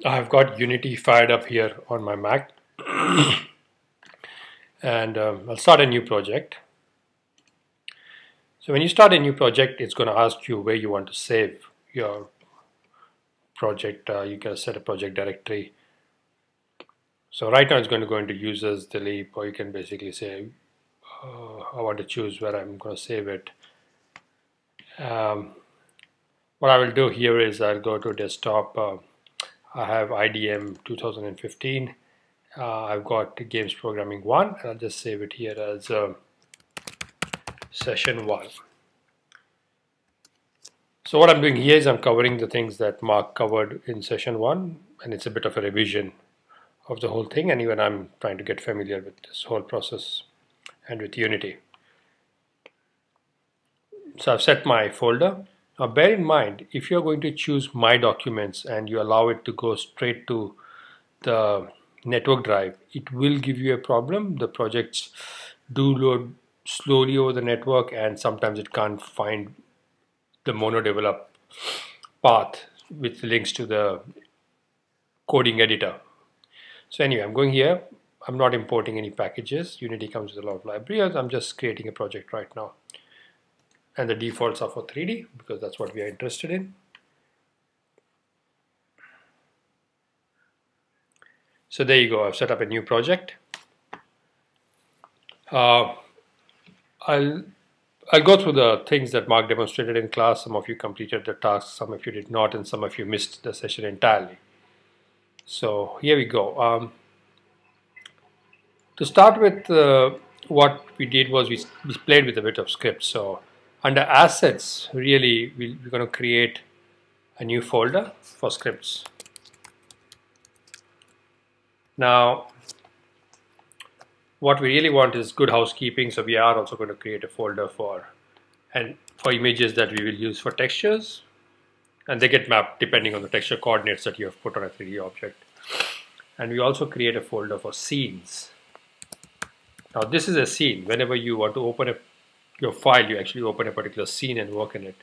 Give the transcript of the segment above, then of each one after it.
I've got Unity fired up here on my Mac, and I'll start a new project. So when you start a new project, it's going to ask you where you want to save your project. You can set a project directory. So right now it's going to go into users, delete, or you can basically say, I want to choose where I'm going to save it. What I will do here is I'll go to desktop. I have IDM 2015. I've got Games Programming 1, and I'll just save it here as session 1. So what I'm doing here is I'm covering the things that Mark covered in session 1, and it's a bit of a revision of the whole thing, and even I'm trying to get familiar with this whole process and with Unity. So I've set my folder. Now bear in mind, if you're going to choose My Documents and you allow it to go straight to the network drive, it will give you a problem. The projects do load slowly over the network, and sometimes it can't find the monodevelop path which links to the coding editor. So anyway, I'm going here. I'm not importing any packages. Unity comes with a lot of libraries. I'm just creating a project right now. And the defaults are for 3D because that's what we are interested in. So there you go. I've set up a new project. I'll go through the things that Mark demonstrated in class. Some of you completed the tasks, some of you did not, and some of you missed the session entirely. So here we go. To start with, what we did was we played with a bit of script. So under assets, really, we're going to create a new folder for scripts. Now, what we really want is good housekeeping, so we are also going to create a folder for images that we will use for textures, and they get mapped depending on the texture coordinates that you have put on a 3D object. And we also create a folder for scenes. Now this is a scene. Whenever you want to open your file, you actually open a particular scene and work in it.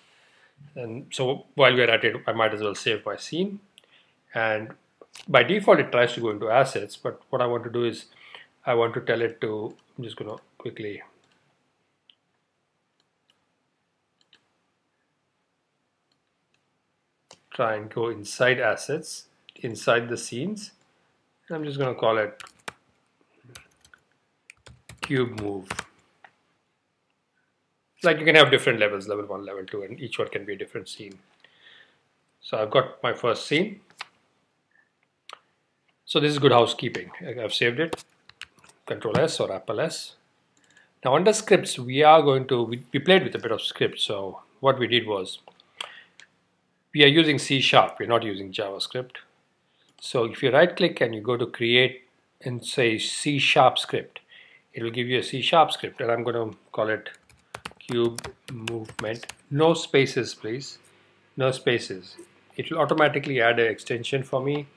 And so while we're at it, I might as well save my scene. And by default, it tries to go into assets, but what I want to do is I want to tell it to, I'm just going to quickly try and go inside assets, inside the scenes. And I'm just going to call it cube move. Like you can have different levels, level 1, level 2, and each one can be a different scene. So I've got my first scene. So this is good housekeeping. I've saved it. Control S or Apple S. Now under scripts, we played with a bit of script. So what we did was we are using C#. We're not using JavaScript. So if you right click and you go to create and say C# script, it will give you a C# script, and I'm going to call it cube movement. No spaces, please. No spaces. It will automatically add an extension for me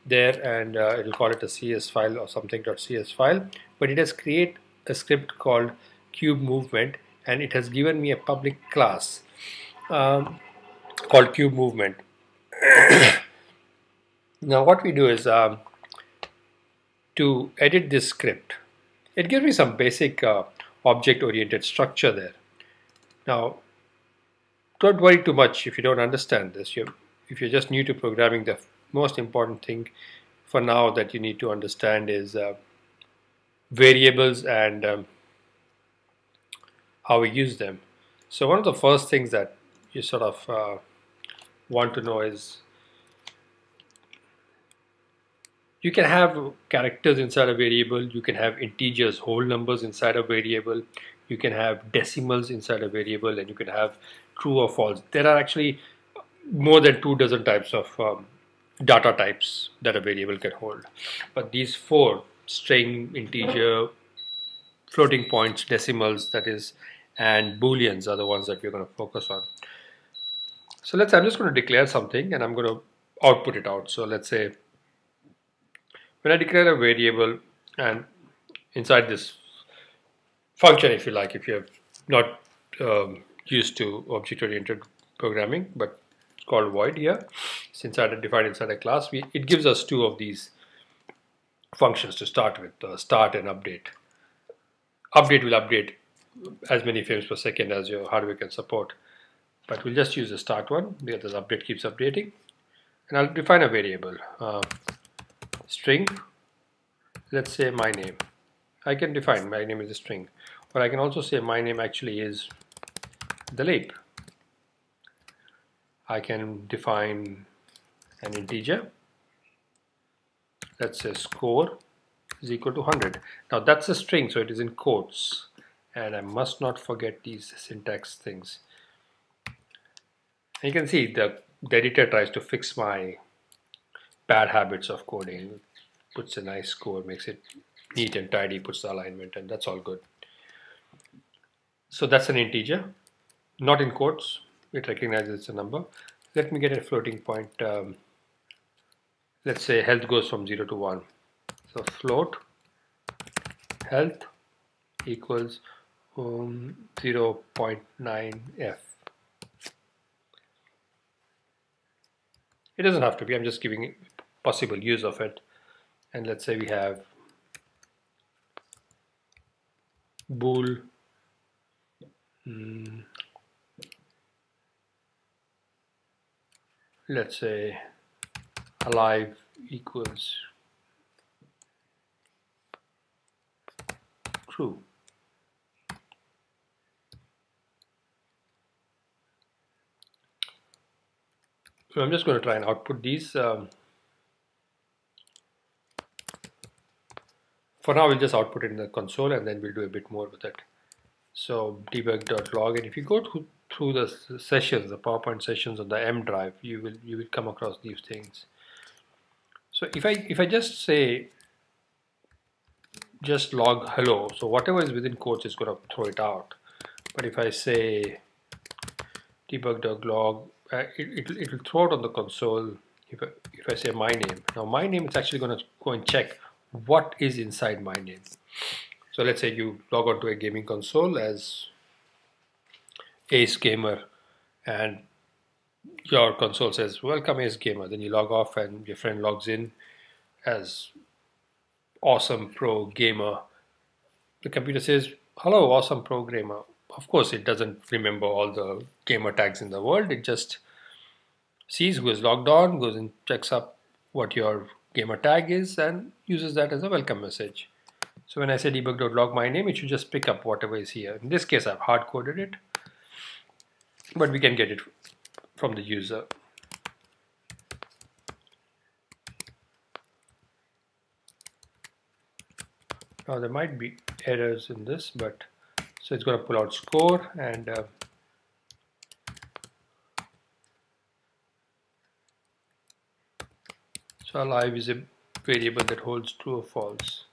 there, and it'll call it a CS file or something.cs file, but it has created a script called cube movement, and it has given me a public class called cube movement. Now what we do is to edit this script, it gives me some basic object-oriented structure there. Now don't worry too much if you don't understand this. If you're just new to programming, the most important thing for now that you need to understand is variables and how we use them. So one of the first things that you sort of want to know is you can have characters inside a variable, you can have integers, whole numbers inside a variable, you can have decimals inside a variable, and you can have true or false. There are actually more than 24 types of data types that a variable can hold. But these 4, string, integer, floating points, decimals, that is, and booleans are the ones that we're going to focus on. So I'm just going to declare something and I'm going to output it out. So let's say when I declare a variable, and inside this function, if you like, if you have not used to object-oriented programming, but called void here. Since I defined inside a class, it gives us two of these functions to start with, start and update. Update will update as many frames per second as your hardware can support, but we'll just use the start one because the update keeps updating. And I'll define a variable, string, let's say my name. I can define my name is a string, or I can also say my name actually is Dilip. I can define an integer, let's say score is equal to 100. Now that's a string, so it is in quotes, and I must not forget these syntax things. You can see the editor tries to fix my bad habits of coding, puts a nice score, makes it neat and tidy, puts the alignment, and that's all good. So that's an integer, not in quotes, it recognizes it's a number. Let me get a floating point. Let's say health goes from 0 to 1. So float health equals 0.9f. It doesn't have to be, I'm just giving possible use of it. And let's say we have bool let's say alive equals true. So I'm just going to try and output these. For now we'll just output it in the console, and then we'll do a bit more with it. So debug.log, and if you go through the sessions, the PowerPoint sessions on the M drive, you will come across these things. So if I just say just log hello, so whatever is within quotes is going to throw it out. But if I say debug.log, it will throw it on the console. If I say my name, now my name is actually going to go and check what is inside my name. So let's say you log on to a gaming console as Ace Gamer, and your console says welcome Ace Gamer. Then you log off and your friend logs in as Awesome Pro Gamer. The computer says hello Awesome Pro Gamer. Of course it doesn't remember all the gamer tags in the world, it just sees who is logged on, goes and checks up what your gamer tag is and uses that as a welcome message. So when I say debug.log my name, it should just pick up whatever is here. In this case I've hard coded it, but we can get it from the user. Now there might be errors in this, but so it's going to pull out score, and so alive is a variable that holds true or false.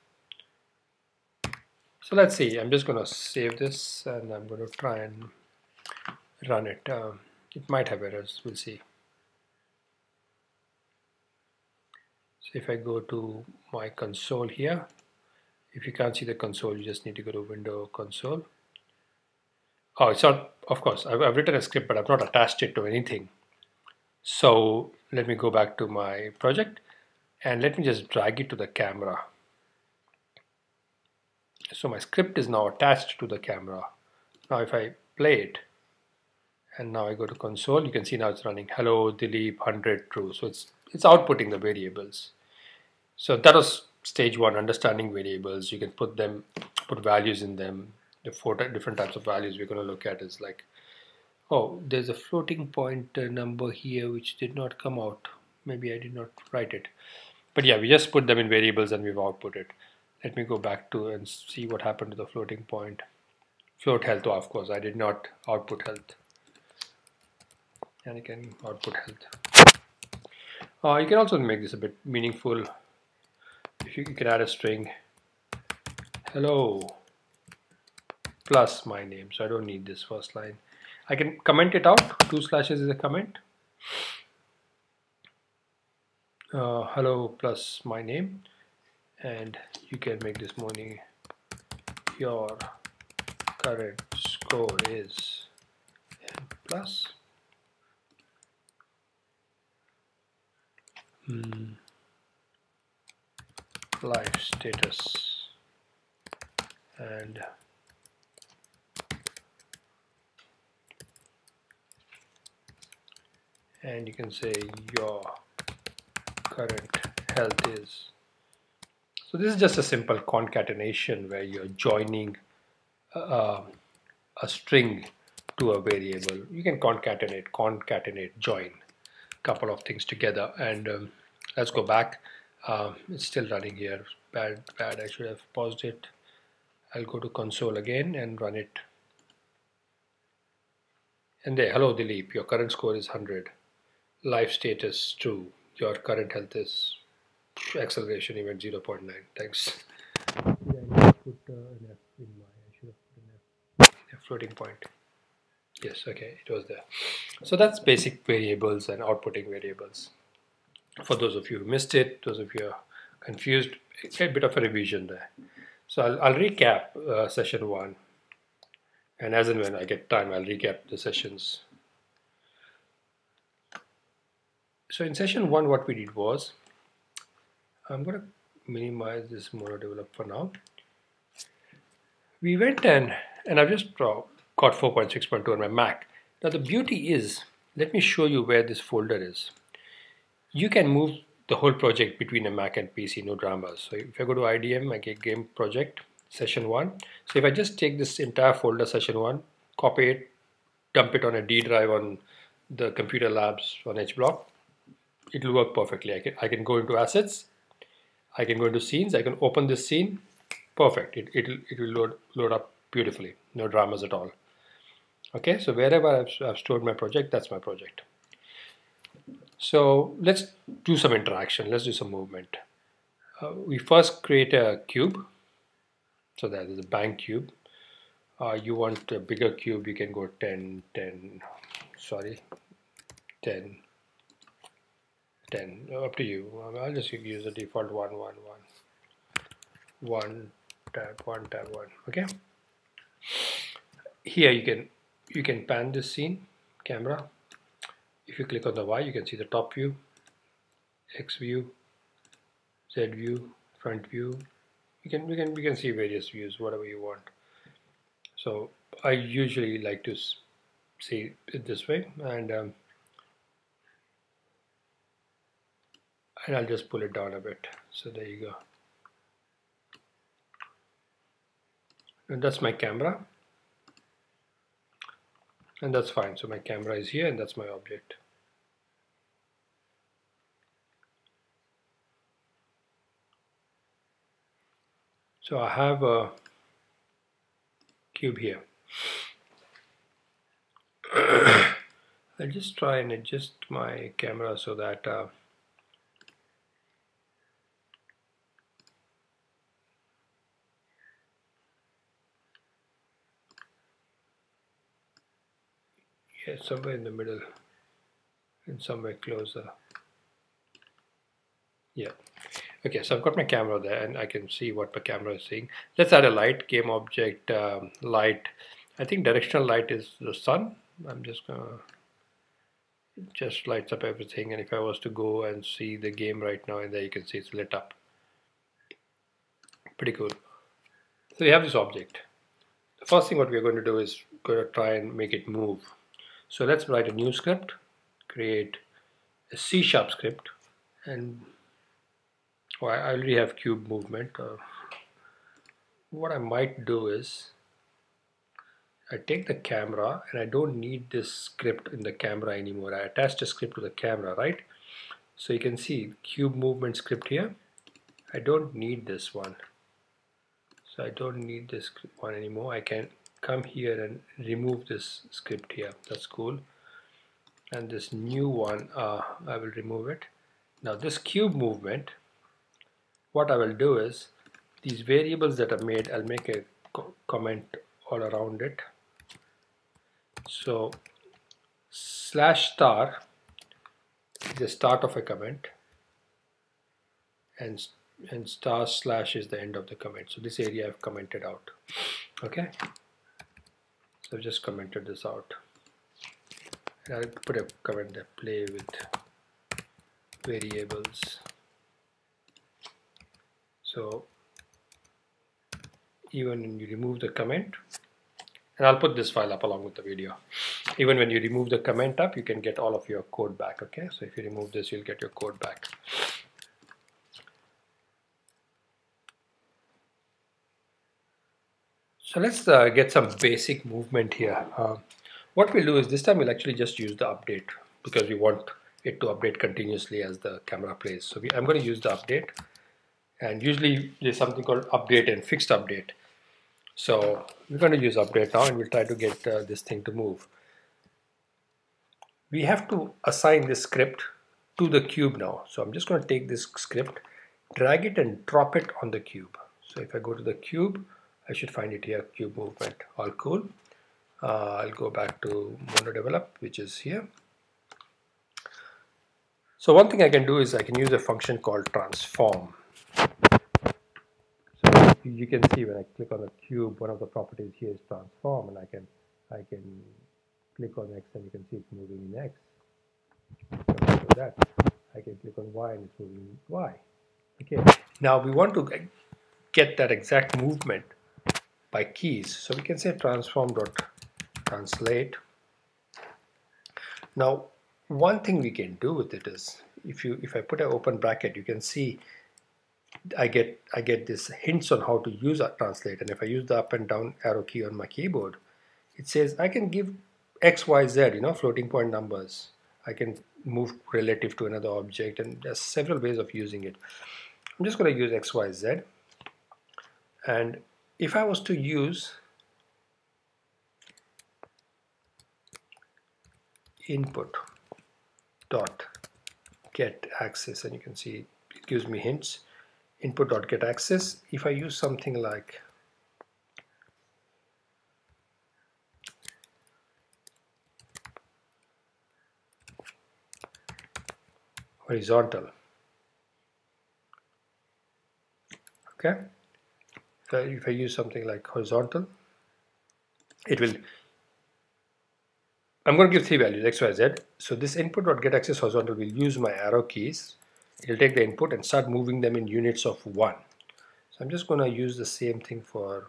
So let's see, I'm just going to save this and I'm going to try and run it. It might have errors, we'll see. So if I go to my console here, if you can't see the console, you just need to go to Window Console. Oh, it's not, of course, I've written a script, but I've not attached it to anything. So let me go back to my project and let me just drag it to the camera. So my script is now attached to the camera. Now if I play it, and now I go to console, you can see now it's running hello Dilip 100 true. So it's outputting the variables. So that was stage one, understanding variables. You can put values in them. The 4 different types of values we're going to look at is like, oh, there's a floating point number here which did not come out. Maybe I did not write it. But yeah, we just put them in variables and we've output it. Let me go back to and see what happened to the floating point. Float health, oh, of course, I did not output health. And I can output health. You can also make this a bit meaningful. If you can add a string, hello plus my name. So I don't need this first line. I can comment it out. 2 slashes is a comment. Hello plus my name, and you can make this morning your current score is plus. life status, and you can say your current health is. So this is just a simple concatenation where you're joining a string to a variable. You can concatenate, join a couple of things together. And let's go back. It's still running here. Bad. I should have paused it. I'll go to console again and run it. And there, hello Dilip, your current score is 100. Life status true. Your current health is acceleration event 0.9. Thanks. I put an F in my. I should have put an F. A floating point. Yes, okay, it was there. So that's basic variables and outputting variables. For those of you who missed it, those of you who are confused, a bit of a revision there. So I'll recap session 1, and as and when I get time, I'll recap the sessions. So in session 1, what we did was, I'm going to minimize this MonoDevelop for now. We went and I've just got 4.6.2 on my Mac. Now the beauty is, let me show you where this folder is. You can move the whole project between a Mac and PC, no dramas. So if I go to IDM, I get game project, session 1. So if I just take this entire folder, session 1, copy it, dump it on a D drive on the computer labs on HBlock, it will work perfectly. I can go into assets, I can go into scenes, I can open this scene, perfect. It will load up beautifully, no dramas at all. Okay, so wherever I've stored my project, that's my project. So let's do some interaction, let's do some movement. We first create a cube, so that is a bank cube. You want a bigger cube, you can go 10, 10, up to you. I'll just use the default 1, 1, 1. 1 tab 1 tab 1. Okay, here you can pan this scene camera. If you click on the Y, you can see the top view, X view, Z view, front view. We can see various views, whatever you want. So I usually like to see it this way, and I'll just pull it down a bit. So there you go. And that's my camera, and that's fine. So my camera is here and that's my object. So I have a cube here. I'll just try and adjust my camera so that yeah, somewhere in the middle and somewhere closer. Yeah. Okay, so I've got my camera there and I can see what my camera is seeing. Let's add a light, game object, light. I think directional light is the sun. I'm just gonna, it just lights up everything, and if I was to go and see the game right now, and there you can see it's lit up. Pretty cool. So we have this object. The first thing what we're going to do is going to try and make it move. So let's write a new script, create a C# script, and I already have cube movement. What I might do is I take the camera, and I don't need this script in the camera anymore. I attached a script to the camera, right? So you can see cube movement script here. I don't need this one. So I don't need this one anymore. I can come here and remove this script here. That's cool. And this new one, I will remove it. Now this cube movement, what I will do is these variables that are made, I'll make a comment all around it. So /* is the start of a comment, and */ is the end of the comment. So this area I've commented out. Okay, so I've just commented this out. And I'll put a comment there, play with variables. So even when you remove the comment, and I'll put this file up along with the video. Even when you remove the comment up, you can get all of your code back, okay? So if you remove this, you'll get your code back. So let's get some basic movement here. What we'll do is this time we'll actually just use the update because we want it to update continuously as the camera plays. So I'm going to use the update, and usually there's something called update and fixed update. So we're going to use update now, and we'll try to get this thing to move. We have to assign this script to the cube now. So I'm just going to take this script, drag it and drop it on the cube. So if I go to the cube, I should find it here, cube movement, all cool. I'll go back to MonoDevelop, which is here. So one thing I can do is I can use a function called transform. So you can see when I click on the cube, one of the properties here is transform, and I can click on X and you can see it's moving in X. So that I can click on Y and it's moving in Y. Okay. Now we want to get that exact movement by keys. So we can say transform.translate. Now one thing we can do with it is if I put an open bracket, you can see I get this hints on how to use a translate, and if I use the up and down arrow key on my keyboard, it says I can give X, Y, Z, floating point numbers. I can move relative to another object, and there's several ways of using it. I'm just going to use X, Y, Z, and if I was to use input dot get axis, and you can see it gives me hints. Input dot get axis. If I use something like horizontal, okay, so if I use something like horizontal, it will, I'm going to give three values, X, Y, Z. So this input dot get axis horizontal will use my arrow keys. It will take the input and start moving them in units of 1. So I'm just going to use the same thing for,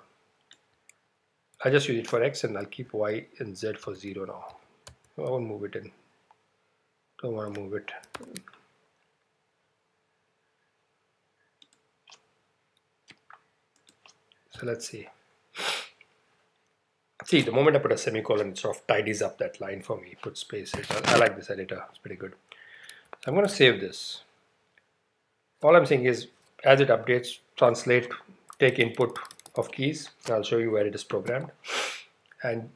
I just use it for X, and I'll keep Y and Z for 0 now. I won't move it in. Don't want to move it. So let's see. See, the moment I put a semicolon, it sort of tidies up that line for me, put spaces. I like this editor, it's pretty good. So I'm going to save this. All I'm saying is, as it updates, translate, take input of keys. I'll show you where it is programmed. And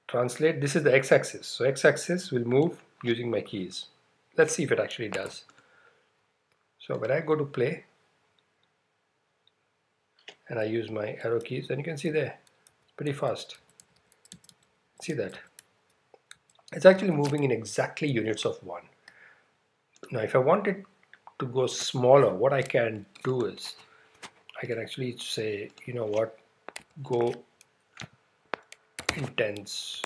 translate, this is the x-axis. So x-axis will move using my keys. Let's see if it actually does. So when I go to play, and I use my arrow keys, and you can see there, it's pretty fast. See that? It's actually moving in exactly units of 1. Now if I want it to go smaller, what I can do is I can actually say, you know what, go in tens,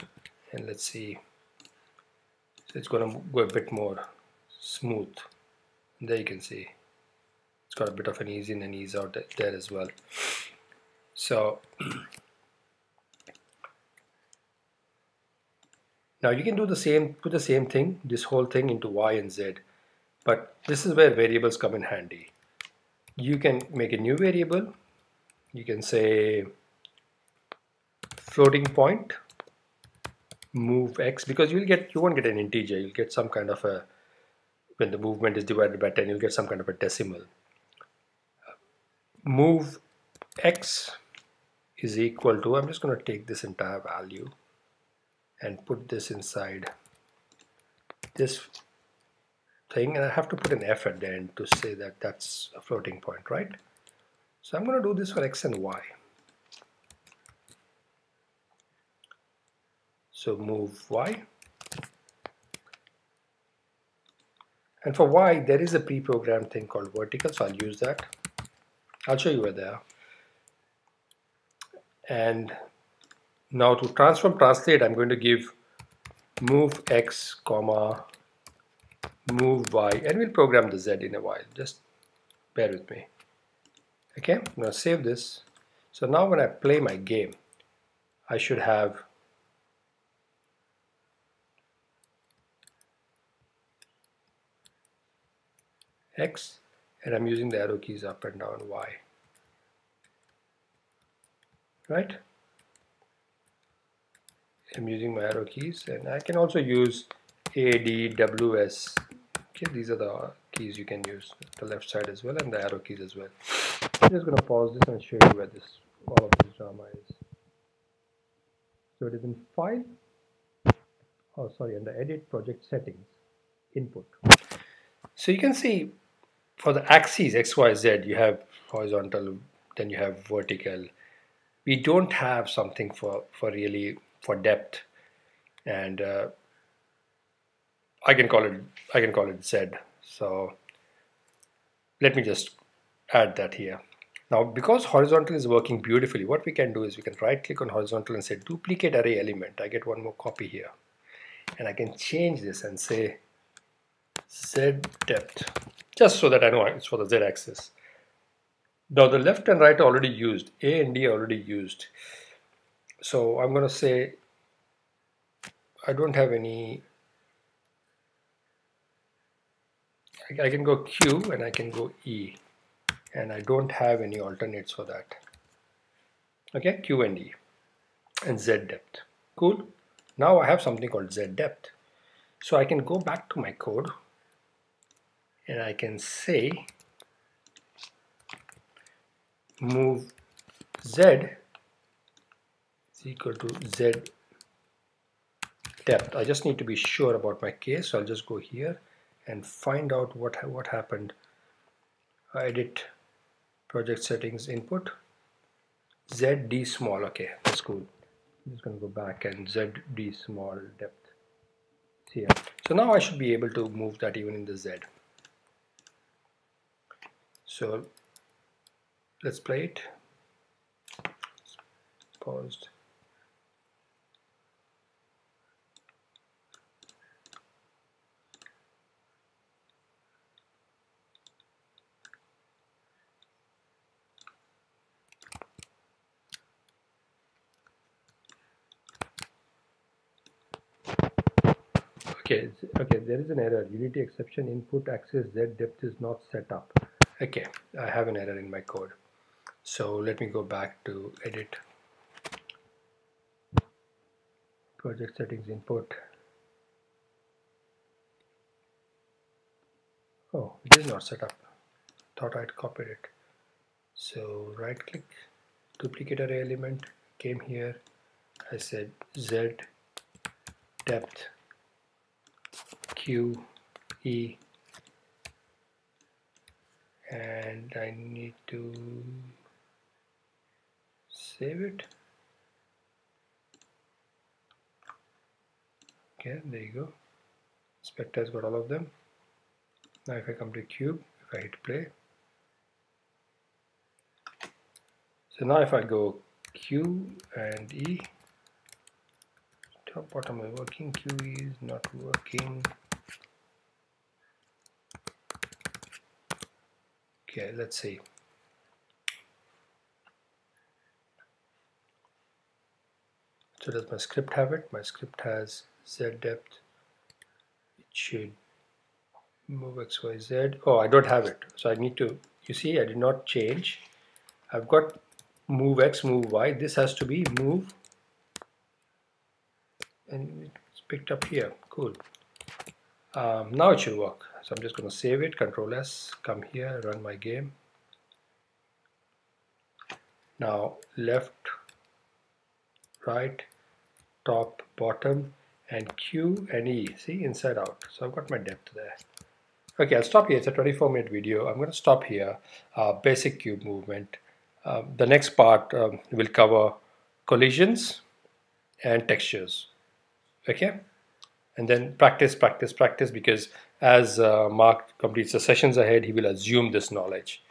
and let's see, so it's going to go a bit more smooth. And there you can see it's got a bit of an ease in and ease out there as well. So now you can do the same, put the same thing, this whole thing into Y and Z, but this is where variables come in handy. You can make a new variable. You can say floating point move X, because you won't get an integer, you'll get some kind of a, when the movement is divided by 10, you'll get some kind of a decimal. Move X is equal to, I'm just going to take this entire value and put this inside this thing, and I have to put an F at the end to say that that's a floating point, right? So I'm going to do this for X and Y. So move Y, and for Y there is a pre-programmed thing called vertical, so I'll use that. I'll show you where they are. And now to transform translate, I'm going to give move x comma move y, and we'll program the z in a while. Just bear with me. Okay, I'm going to save this. So now when I play my game, I should have x, and I'm using the arrow keys up and down y, right? I'm using my arrow keys, and I can also use A, D, W, S. Okay, these are the keys you can use, the left side as well, and the arrow keys as well. I'm just going to pause this and show you where all of this drama is. So it is in File, oh sorry, and the Edit Project Settings, Input. So you can see for the axes X, Y, Z, you have horizontal, then you have vertical. We don't have something for depth, and I can call it Z. So let me just add that here. Now, because horizontal is working beautifully, what we can do is we can right click on horizontal and say duplicate array element. I get one more copy here, and I can change this and say Z depth, just so that I know it's for the Z axis. Now the left and right are already used, A and D are already used. So I'm going to say I don't have any. I can go Q and I can go E, and I don't have any alternates for that. Okay, Q and E and Z depth. Cool. Now I have something called Z depth. So I can go back to my code and I can say move Z is equal to Z depth. I just need to be sure about my case, so I'll just go here and find out what happened. Edit project settings input ZD small. Okay, that's cool. I'm just going to go back and ZD small depth here. So now I should be able to move that even in the Z. So let's play it. Paused. Okay, there is an error. Unity exception input access Z depth is not set up. Okay, I have an error in my code. So let me go back to edit project settings input. Oh, it is not set up. Thought I'd copied it. So right click, duplicate array element, came here. I said Z depth Q E, and I need to save it. Okay, there you go. Spectre has got all of them. Now if I come to cube, if I hit play, so now if I go Q and E, top bottom is working, QE is not working. Okay, let's see. So does my script have it? My script has Z depth. It should move X, Y, Z. Oh, I don't have it. So I need to, you see, I did not change. I've got move X, move Y. This has to be move, and it's picked up here. Cool. Now it should work. So I'm just going to save it, Control S, come here, run my game. Now left, right, top, bottom, and Q and E. See, inside out. So I've got my depth there. Okay, I'll stop here. It's a 24-minute video. I'm going to stop here. Basic cube movement. The next part will cover collisions and textures. Okay, and then practice, because as Mark completes the sessions ahead, he will assume this knowledge.